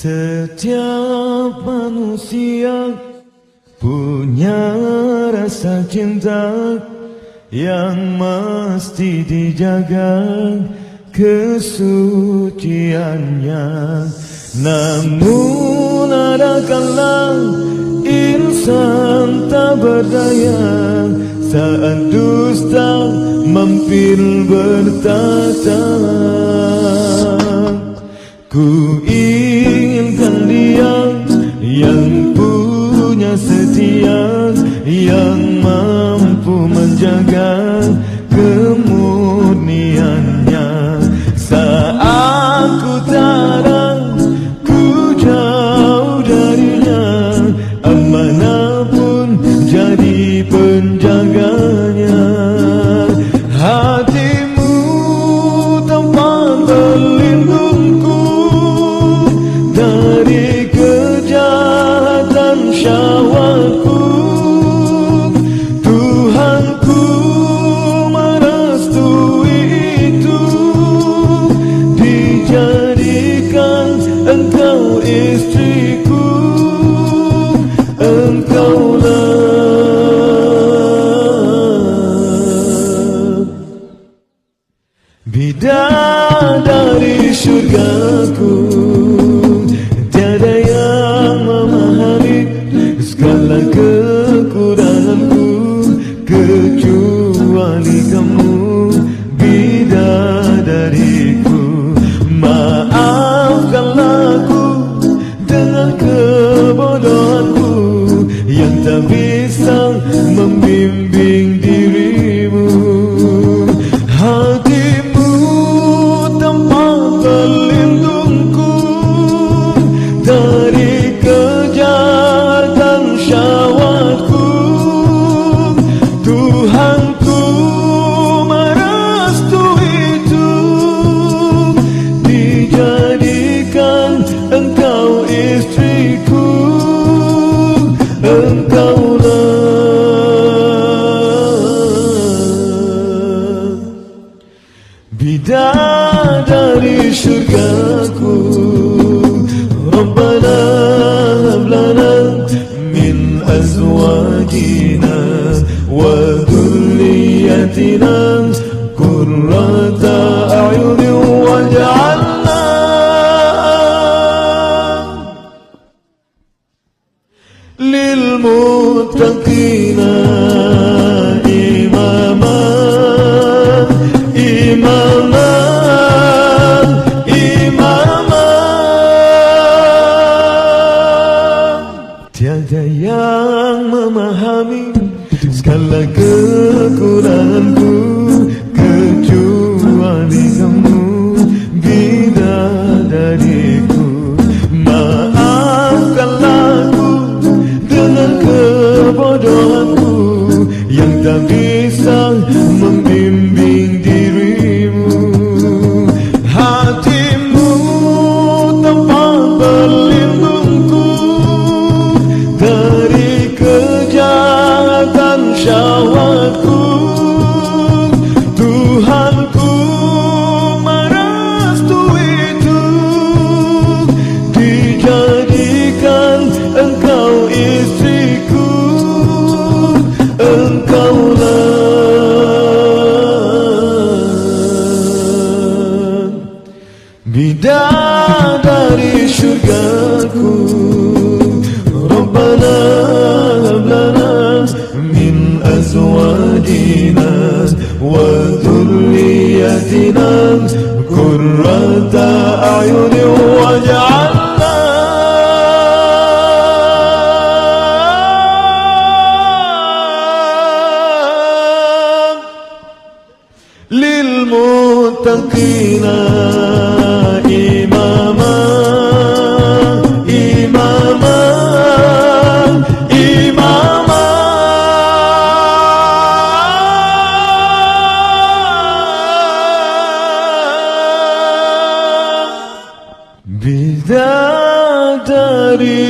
Setiap manusia punya rasa cinta yang mesti dijaga kesuciannya. Namun ada kala insan tak berdaya saat dusta mampir bertata. Ku inginkan dia yang punya setia, yang mampu menjaga kemurniannya. Saat ku tarang, ku jauh darinya, amanah pun jadi penjaganya. Hatimu tempat berlindungku dari kejahatan syahwatku. Tuhanku merestui itu, dijadikan engkau istriku. Engkaulah bidadari syurgaku. Tiada yang memahami segala kekuranganku kecuali kamu, bidadariku. Maafkanlah aku dengan kebodohanku yang tak bisa membimbing dirimu. Hatimu tempat berlindungku dari kejahatan syahwatku. Tuhanku merestui itu, dijadikan engkau istriku. Engkaulah bidadari syurgaku. Rabbana hab lana min azwajina wa dhurriyyatina qurrata a'yunin waj'alna lil muttaqina imama. Imama, imama. Tiada yang memahami segala kekuranganku kecuali kamu, bidadariku. Maafkanlah aku dengan kebodohanku yang tak bisa membimbing dirimu. Hatimu tempat berlindungku dari kejahatan syahwatku. Tuhanku merestui itu, dijadikan engkau istriku. Engkaulah bidadari syurgaku. Rabbana hab lana min azwajina wa dhurriyyatina qurrata a'yunin waj'alna lil muttaqina imama. Imama, imama. Bidadari